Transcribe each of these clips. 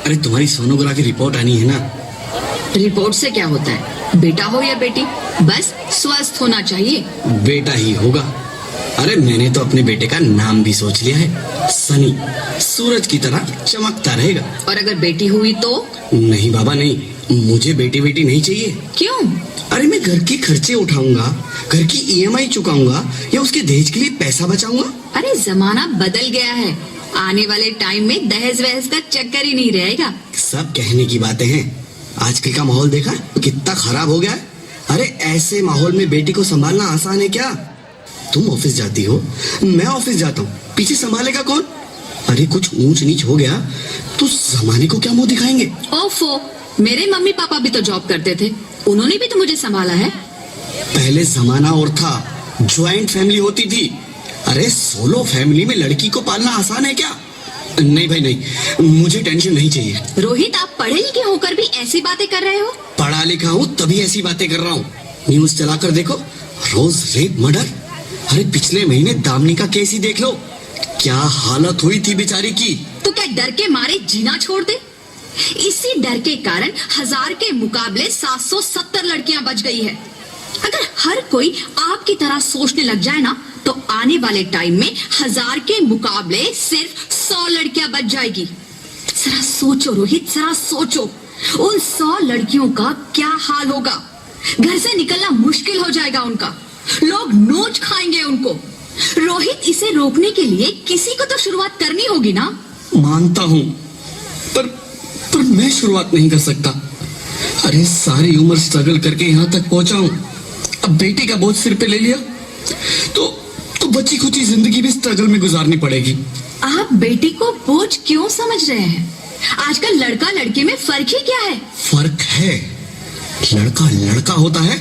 अरे तुम्हारी sonography report आनी है ना। रिपोर्ट से क्या होता है, बेटा हो या बेटी, बस स्वस्थ होना चाहिए। बेटा ही होगा। अरे मैंने तो अपने बेटे का नाम भी सोच लिया है, सनी, सूरज की तरह चमकता रहेगा। और अगर बेटी हुई तो? नहीं बाबा नहीं, मुझे बेटी बेटी नहीं चाहिए। क्यों? अरे मैं घर के खर्चे उठाऊंगा, घर की ईएमआई चुकाऊंगा या उसके दहेज के लिए पैसा बचाऊंगा। अरे जमाना बदल गया है, आने वाले टाइम में दहेज वहेज का चक्कर ही नहीं रहेगा। सब कहने की बातें हैं, आजकल का माहौल देखा कितना खराब हो गया है। अरे ऐसे माहौल में बेटी को संभालना आसान है क्या? तुम ऑफिस जाती हो, मैं ऑफिस जाता हूँ, पीछे संभालेगा कौन? अरे कुछ ऊंच नीच हो गया तो जमाने को क्या मुंह दिखाएंगे? ओफो, मेरे मम्मी पापा भी तो जॉब करते थे, उन्होंने भी तो मुझे संभाला है। पहले जमाना और था, ज्वाइंट फैमिली होती थी। अरे सोलो फैमिली में लड़की को पालना आसान है क्या? नहीं भाई नहीं, मुझे टेंशन नहीं चाहिए। रोहित, आप पढ़े लिखे होकर भी ऐसी बातें कर रहे हो? पढ़ा लिखा हूँ तभी ऐसी बातें कर रहा हूँ। न्यूज चलाकर देखो, रोज रेप मर्डर। अरे पिछले महीने दामिनी का केस ही देख लो, क्या हालत हुई थी बेचारी की। तो क्या डर के मारे जीना छोड़ दे? इसी डर के कारण 1000 के मुकाबले 770 लड़कियां बच गई है। अगर हर कोई आपकी तरह सोचने लग जाए ना, तो आने वाले टाइम में 1000 के मुकाबले सिर्फ 100 लड़कियां बच जाएगी। जरा सोचो रोहित, जरा सोचो, उन 100 लड़कियों का क्या हाल होगा। घर से निकलना मुश्किल हो जाएगा उनका, लोग नोच खाएंगे उनको। रोहित, इसे रोकने के लिए किसी को तो शुरुआत करनी होगी ना। मानता हूँ, पर मैं शुरुआत नहीं कर सकता। अरे सारी उम्र स्ट्रगल करके यहाँ तक पहुंचा हूँ, अब बेटी का बोझ सिर पे ले लिया तो बची खुची जिंदगी भी स्ट्रगल में गुजारनी पड़ेगी। आप बेटी को बोझ क्यों समझ रहे हैं? आजकल लड़का लड़की में फर्क ही क्या है? फर्क है, लड़का लड़का होता है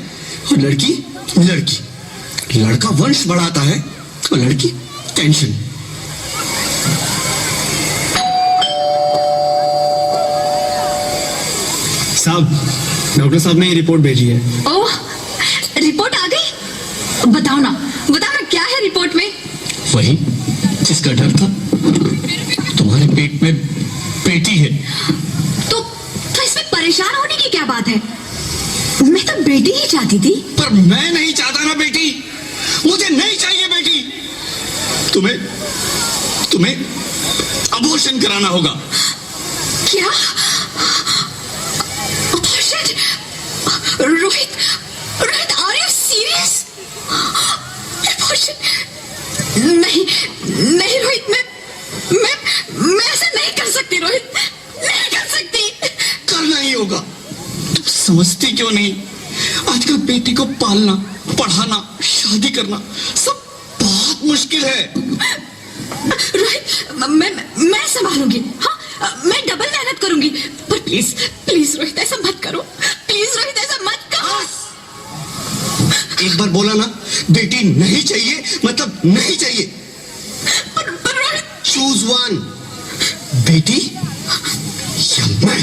और लड़की लड़की। लड़का वंश बढ़ाता है और लड़की टेंशन। साहब, डॉक्टर साहब ने ये रिपोर्ट भेजी है। ओह, रिपोर्ट आ गई? बताओ ना क्या है रिपोर्ट में? वही जिसका डर था, तुम्हारे पेट में बेटी है। तो इसमें परेशान होने की क्या बात है? मैं तो बेटी ही चाहती थी। पर मैं नहीं चाहता ना बेटी, मुझे नहीं चाहिए बेटी। तुम्हें अबॉर्शन कराना होगा। क्या? Abortion? Rohit, are you serious? Abortion? नहीं रोहित, मैं ऐसा नहीं कर सकती रोहित, नहीं कर सकती। करना ही होगा। तुम समझती क्यों नहीं? आजकल बेटी को पालना, पढ़ाना, शादी करना सब बहुत मुश्किल है। रोहित, मैं संभालूंगी। हाँ, मैं डबल मेहनत करूंगी, पर प्लीज रोहित ऐसा मत करो। प्लीज रोहित ऐसा मत करो। एक बार बोला ना, बेटी नहीं चाहिए मतलब नहीं चाहिए। पर रोहित, चूज वन, बेटी या मैं।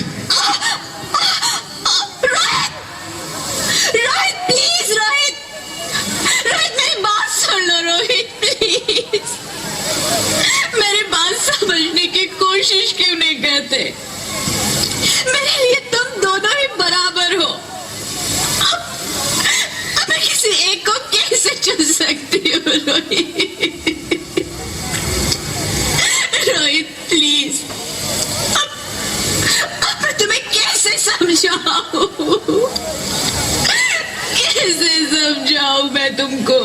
रोहित प्लीज, रोहित मेरी बात सुन लो रोहित, प्लीज मेरी बात समझने की कोशिश क्यों नहीं करते? मेरे लिए तुम दोनों ही बराबर हो। अब मैं किसी एक को कैसे चुन सकती हूँ रोहित? रोहित प्लीज, अब मैं तुम्हें कैसे समझाऊं? कैसे समझाऊं मैं तुमको?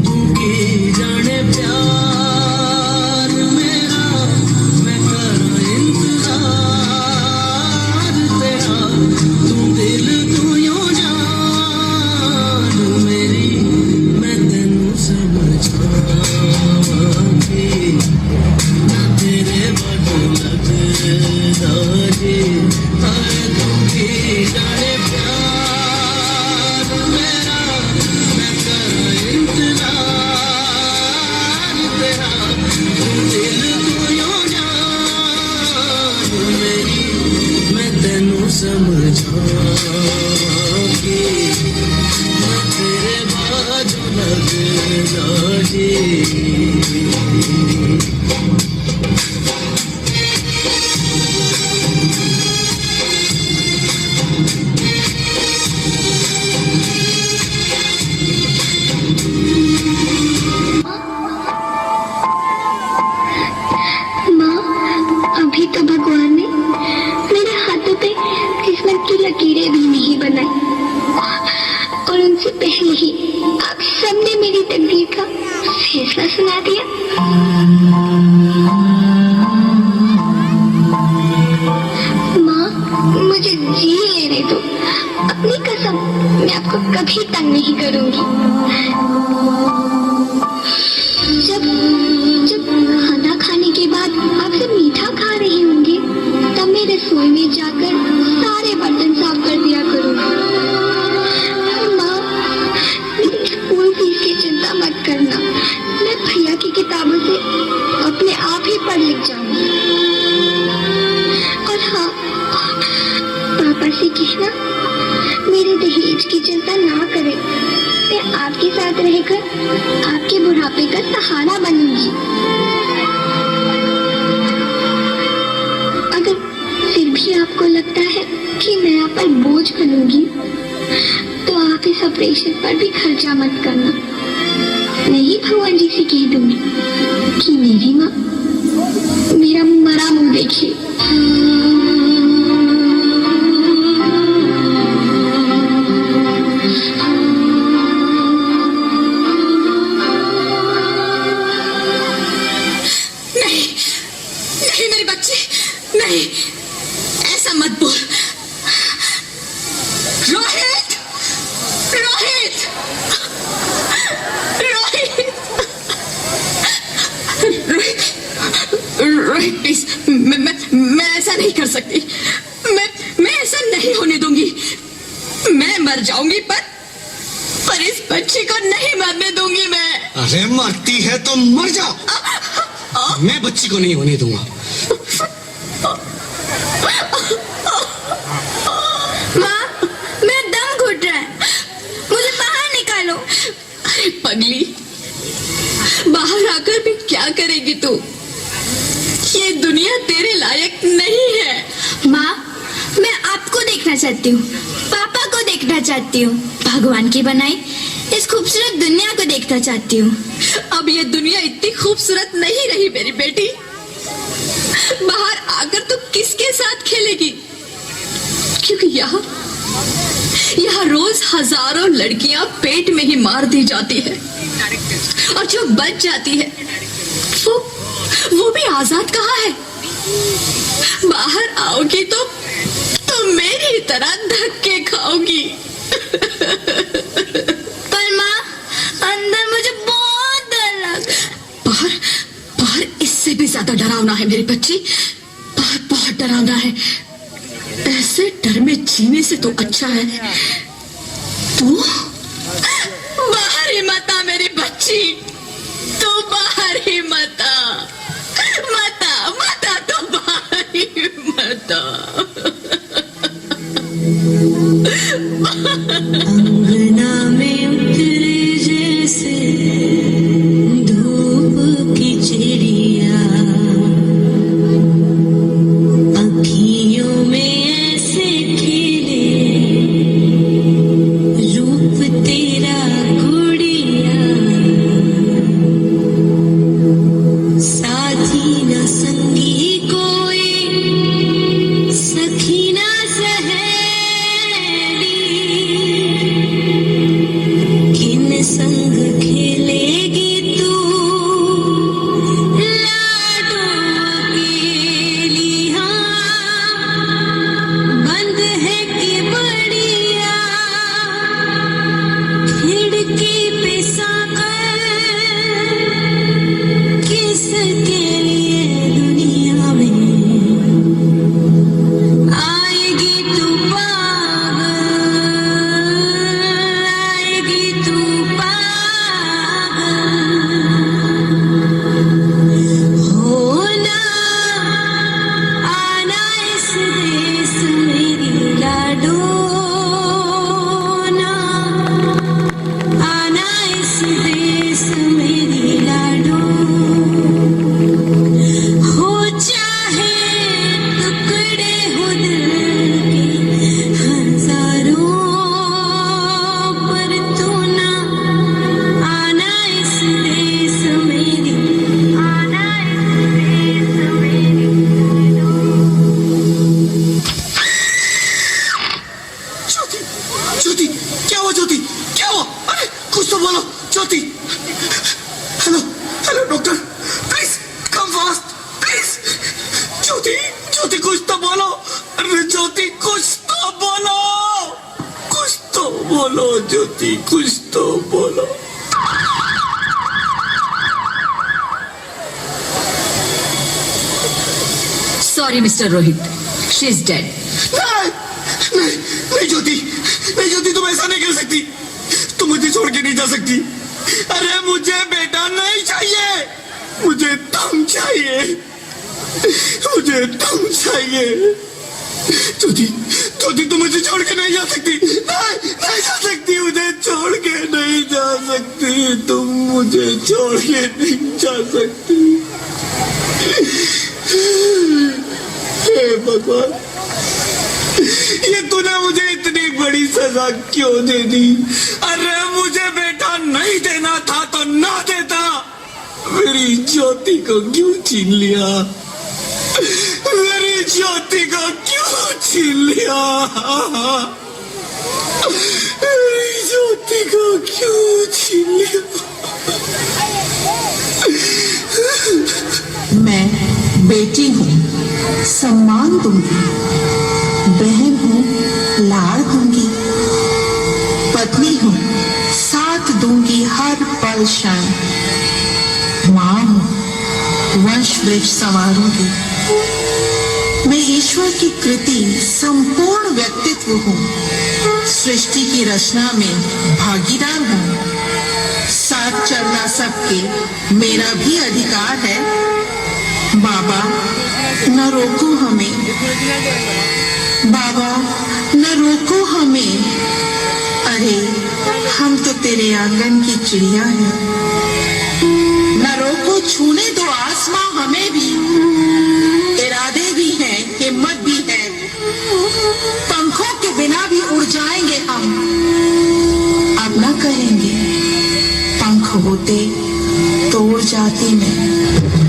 तू की जाने प्यार लकीरें भी नहीं बनाई, और उनसे पहले ही आप सबने मेरी तकदीर का फैसला सुना दिया। माँ, मुझे जी लेने दो। अपनी कसम, मैं आपको कभी तंग नहीं करूंगी। जब जब खाना खाने के बाद आप सब मीठा खा रहे होंगे, तब मैं रसोई में जाकर सारे बर्तन साफ कर दिया करूंगी। माँ, मेरी स्कूल फीस की चिंता मत करना। मैं भैया की किताबों से अपने आप ही पढ़ लिख जाऊंगी। और हाँ, पापा से कहना मेरे दहेज की चिंता ना करें। मैं आपके साथ रहकर आपके बुढ़ापे का सहारा बनूंगी। अगर फिर भी आपको लगता है कि मैं आप पर बोझ बनूंगी, तो आप इस ऑपरेशन पर भी खर्चा मत करना। मैं ही भगवान जी से कह दूंगी कि मेरी माँ मेरा मरा मुंह देखे। नहीं मेरी बच्ची, नहीं, ऐसा मत बोल। रोहित, रोहित, रोहित, रोहित, रोहित प्लीज, मैं ऐसा नहीं कर सकती। मैं ऐसा नहीं होने दूंगी। मैं मर जाऊंगी, पर इस बच्ची को नहीं मरने दूंगी मैं। अरे मरती है तो मर जाओ, मैं बच्ची को नहीं होने दूंगा। माँ, मेरा दम घुट रहा है, मुझे बाहर निकालो। अरे पगली, बाहर आकर भी क्या करेगी तू? ये दुनिया तेरे लायक नहीं है। माँ, मैं आपको देखना चाहती हूँ, पापा को देखना चाहती हूँ, भगवान की बनाई इस खूबसूरत दुनिया को देखना चाहती हूँ। अब ये दुनिया इतनी खूबसूरत नहीं रही मेरी बेटी। बाहर आकर तू किसके साथ खेलेगी? क्योंकि यहाँ रोज हजारों लड़कियां पेट में ही मार दी जाती है, और जो बच जाती है वो भी आजाद कहाँ है? बाहर आओगी तो मेरी तरह धक्के खाओगी। पर माँ, अंदर मुझे बहुत डर लग। बाहर इससे भी ज्यादा डरावना है मेरी बच्ची। बाहर बहुत डरावना है। ऐसे डर में जीने से तो अच्छा है तू बाहर ही मत आ मेरी बच्ची। तू बाहर ही मत आ, तो बाहर ही मत आ। अंगना में उतरे जैसे धूप की चिड़िया, अखियों में ऐसे खिले रूप तेरा गुड़िया, साथी न संगी कोई, सखी न सहेली, doctor please come fast please. Jyoti Jyoti कुछ तो बोलो, अरे ज्योति कुछ तो बोलो, कुछ तो बोलो ज्योति, कुछ तो बोलो। Sorry mister Rohit, she is dead. नहीं ज्योति, नहीं ज्योति, तुम ऐसा नहीं कर सकती, तुम मुझे छोड़ के नहीं जा सकती। अरे मुझे बेटा नहीं चाहिए, मुझे तुम चाहिए, मुझे तुम चाहिए। ज्योति ज्योति, तुम मुझे छोड़ के नहीं जा सकती, नहीं नहीं जा सकती, मुझे छोड़ के नहीं जा सकती, तुम मुझे छोड़ के नहीं जा सकती। हे भगवान, ये तूने मुझे इतनी बड़ी सजा क्यों दे दी? अरे मुझे बेटा नहीं देना था तो ना देता, मेरी ज्योति को क्यों छीन लिया, मेरी ज्योति को क्यों छीन लिया, मेरी ज्योति को क्यों छीन लिया। मैं बेटी हूँ, सम्मान दूंगी, बहन हूँ, लाड़ दूंगी, पत्नी हूँ, साथ दूंगी हर पल क्षण, माँ हूँ, वंश वृक्ष संवारूंगी। मैं ईश्वर की कृति संपूर्ण व्यक्तित्व हूँ, सृष्टि की रचना में भागीदार हूँ, साथ चलना सबके मेरा भी अधिकार है। बाबा न रोको हमें, बाबा न रोको हमें, अरे हम तो तेरे आंगन की चिड़िया हैं। न रोको, छूने दो आसमां हमें भी, इरादे भी हैं, हिम्मत भी है, पंखों के बिना भी उड़ जाएंगे हम। अब न कहेंगे पंख होते तो उड़ जाती मैं।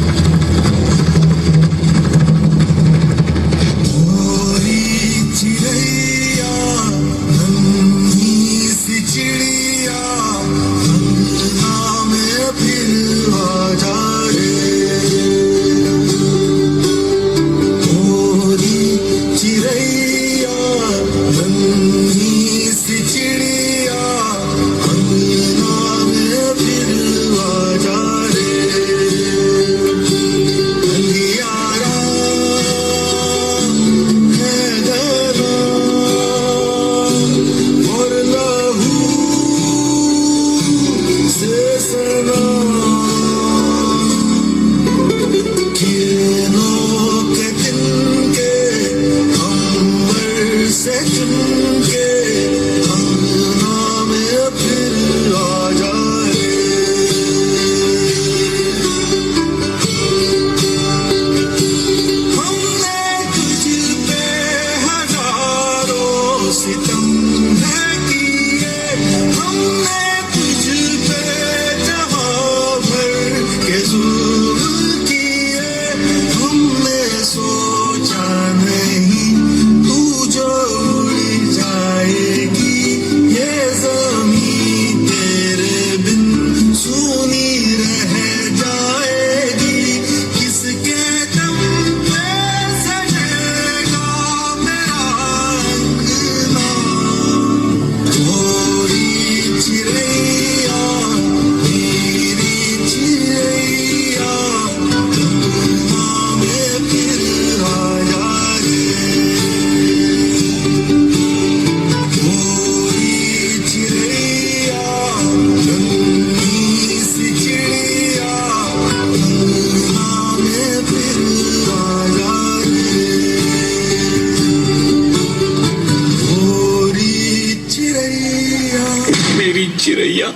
चिरैया,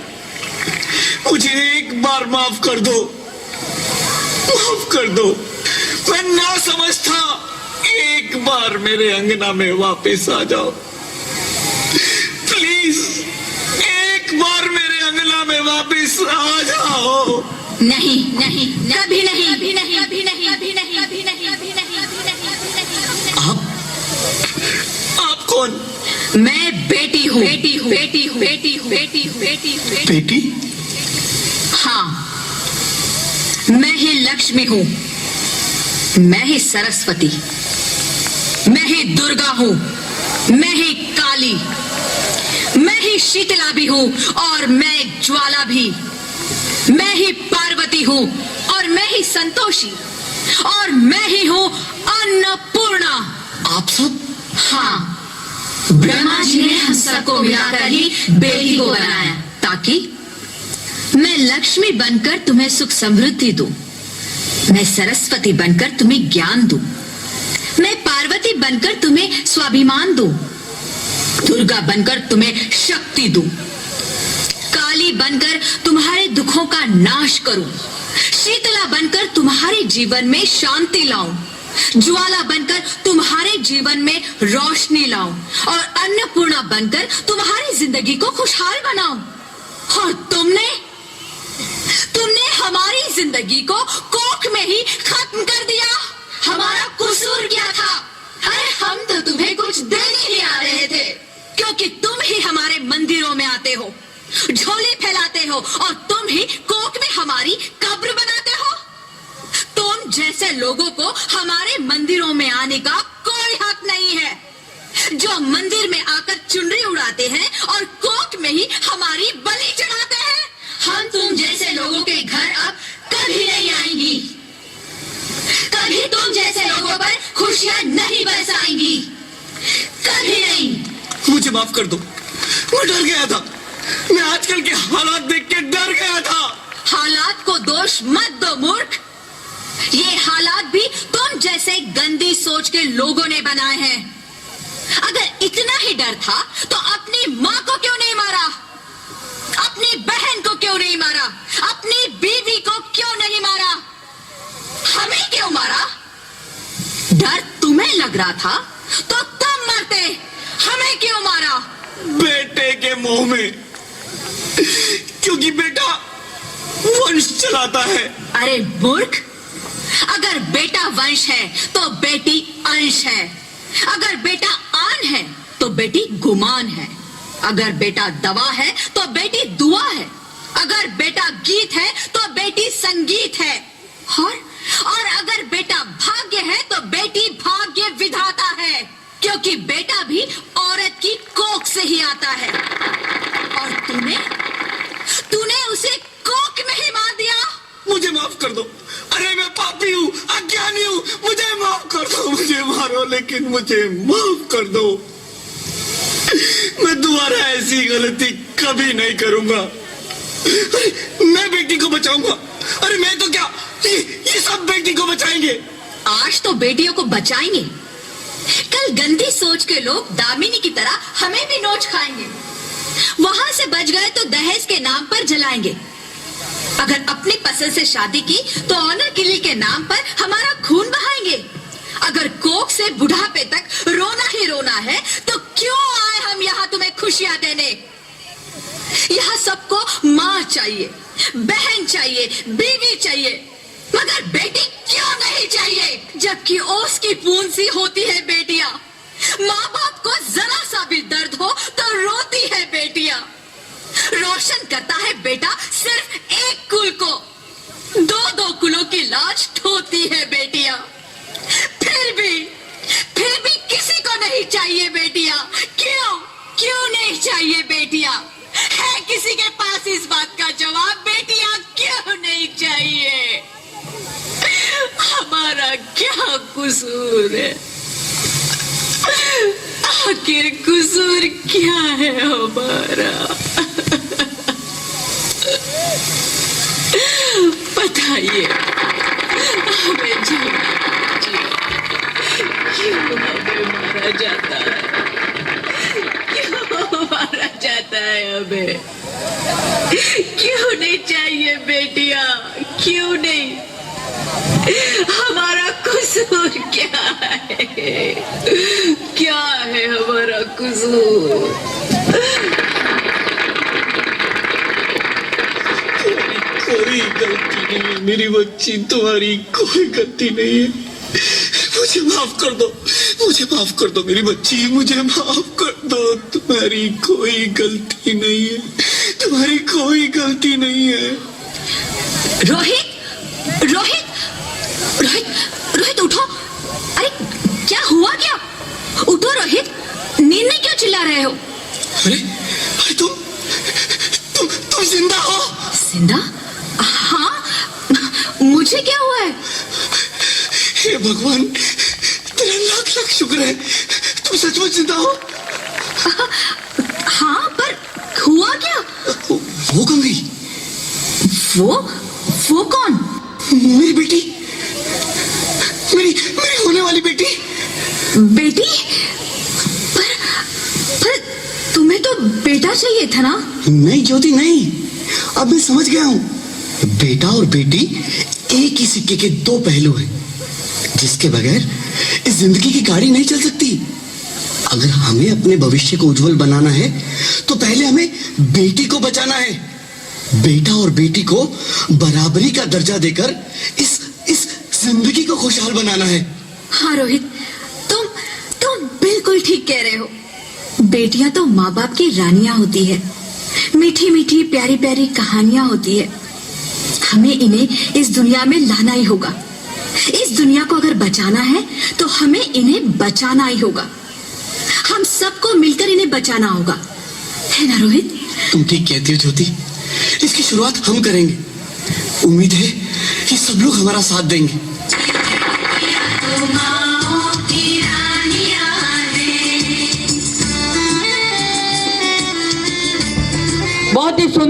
मुझे एक बार माफ कर दो, माफ कर दो, मैं ना समझ था, एक बार मेरे अंगना में वापस आ जाओ प्लीज, एक बार मेरे अंगना में वापस आ जाओ। नहीं नहीं, कभी नहीं, कभी नहीं, कभी नहीं, कभी नहीं, कभी नहीं, कभी नहीं, आप कौन? मैं बेटी हूँ, बेटी हूँ, बेटी हूँ, बेटी हूँ, बेटी हूँ, बेटी हूँ, बेटी? हाँ, मैं ही लक्ष्मी हूं, मैं ही सरस्वती, मैं ही दुर्गा हूं, मैं ही काली, मैं ही शीतला भी हूं और मैं ज्वाला भी, मैं ही पार्वती हूं और मैं ही संतोषी, और मैं ही हूं अन्नपूर्णा। आप सब? हाँ, ब्रह्मा जी ने हम सबको मिलाकर ही बेटी को बनाया, ताकि मैं लक्ष्मी बनकर तुम्हें सुख समृद्धि दूं, मैं सरस्वती बनकर तुम्हें ज्ञान दूं, मैं पार्वती बनकर तुम्हें स्वाभिमान दूं, दुर्गा बनकर तुम्हें शक्ति दूं, काली बनकर तुम्हारे दुखों का नाश करूं, शीतला बनकर तुम्हारे जीवन में शांति लाऊं, ज्वाला बनकर तुम्हारे जीवन में रोशनी लाऊं, और अन्नपूर्णा बनकर तुम्हारी जिंदगी को खुशहाल बनाऊं। और तुमने हमारी जिंदगी को कोख में ही खत्म कर दिया। हमारा कसूर क्या था? अरे हम तो तुम्हें कुछ देने ही आ रहे थे, क्योंकि तुम ही हमारे मंदिरों में आते हो, झोली फैलाते हो, और तुम ही कोख में हमारी कब्र बनाते हो। तुम जैसे लोगों को हमारे मंदिरों में आने का कोई हक नहीं है, जो मंदिर में आकर चुनरी उड़ाते हैं और कोख में ही हमारी बलि चढ़ाते हैं। हम तुम जैसे लोगों के घर अब कभी नहीं आएंगी, कभी तुम जैसे लोगों पर खुशियां नहीं बरसाएंगी, कभी नहीं। मुझे माफ कर दो, मैं डर गया था, मैं आजकल के हालात देख के डर गया था। हालात को दोष मत दो मूर्ख, ये हालात भी तुम जैसे गंदी सोच के लोगों ने बनाए हैं। अगर इतना ही डर था तो अपनी माँ को क्यों नहीं मारा, अपनी बहन को क्यों नहीं मारा, अपनी बीवी को क्यों नहीं मारा, हमें क्यों मारा? डर तुम्हें लग रहा था तो तुम मरते, हमें क्यों मारा? बेटे के मुंह में, क्योंकि बेटा वंश चलाता है। अरे मूर्ख, अगर बेटा वंश है तो बेटी अंश है, अगर बेटा आन है तो बेटी गुमान है, अगर बेटा दवा है तो बेटी दुआ है, अगर बेटा गीत है तो बेटी संगीत है, और अगर बेटा भाग्य है तो बेटी भाग्य विधाता है, क्योंकि बेटा भी औरत की कोख से ही आता है। और तूने उसे कोख में ही मार दिया। मुझे माफ कर दो, अरे मैं पापी हूँ, अज्ञानी हूँ, मुझे माफ कर दो, मुझे मारो लेकिन मुझे माफ कर दो। मैं दोबारा ऐसी गलती कभी नहीं करूंगा। अरे मैं बेटी को बचाऊंगा, अरे मैं तो क्या, ये सब बेटी को बचाएंगे। आज तो बेटियों को बचाएंगे, कल गंदी सोच के लोग दामिनी की तरह हमें भी नोच खाएंगे, वहां से बच गए तो दहेज के नाम पर जलाएंगे, अगर अपनी पसंद से शादी की तो ऑनर किलिंग के नाम पर हमारा खून बहाएंगे, अगर कोख से बुढ़ापे तक रोना ही रोना है तो क्यों आए हम यहाँ तुम्हें खुशियां देने? यहाँ सबको माँ चाहिए, बहन चाहिए, बीवी चाहिए, मगर बेटी क्यों नहीं चाहिए? जबकि ओस की बूंद सी होती है बेटियां, माँ बाप को जरा सा भी दर्द हो तो रोती है बेटियां, रोशन करता है बेटा सिर्फ एक कुल को, दो कुलों की लाज ढोती है बेटियां, फिर भी किसी को नहीं चाहिए बेटियां। क्यों नहीं चाहिए बेटियां? है किसी के पास इस बात का जवाब? बेटियां क्यों नहीं चाहिए? हमारा क्या कसूर है? आखिर कसूर क्या है हमारा? बताइए, हमें क्यों हमें मारा जाता है? क्यों मारा जाता है हमें? क्यों नहीं चाहिए बेटियां? क्यों नहीं? हमारा कसूर क्या है? क्या है हमारा कसूर? कोई गलती नहीं है मेरी बच्ची, तुम्हारी कोई गलती नहीं है। मुझे माफ कर दो, मुझे माफ कर दो मेरी बच्ची, मुझे माफ कर दो। तुम्हारी कोई गलती नहीं है, तुम्हारी कोई गलती नहीं है। रोहित मुझे क्या हुआ है? हे भगवान, तेरा लाख लाख शुक्र है, तुम सचमुच जिंदा हो। हाँ, पर हुआ क्या? वो कौन गई? वो कौन? मेरी बेटी, मेरी होने वाली बेटी। बेटी? पर तुम्हें तो बेटा चाहिए था ना? नहीं ज्योति नहीं, अब मैं समझ गया हूँ। बेटा और बेटी एक ही सिक्के के दो पहलू हैं, जिसके बगैर इस जिंदगी की गाड़ी नहीं चल सकती। अगर हमें अपने भविष्य को उज्जवल बनाना है तो पहले हमें बेटी को बचाना है। बेटा और बेटी को बराबरी का दर्जा देकर इस जिंदगी को खुशहाल बनाना है। हाँ रोहित, तुम बिल्कुल ठीक कह रहे हो। बेटियां तो माँ बाप की रानियां होती है, मीठी मीठी प्यारी प्यारी कहानियां होती है। हमें इन्हें इस दुनिया में लाना ही होगा। इस दुनिया को अगर बचाना है तो हमें इन्हें बचाना ही होगा। हम सबको मिलकर इन्हें बचाना होगा, है ना रोहित? तुम ठीक कहती हो ज्योति, इसकी शुरुआत हम करेंगे। उम्मीद है कि सब लोग हमारा साथ देंगे। बहुत ही सुंदर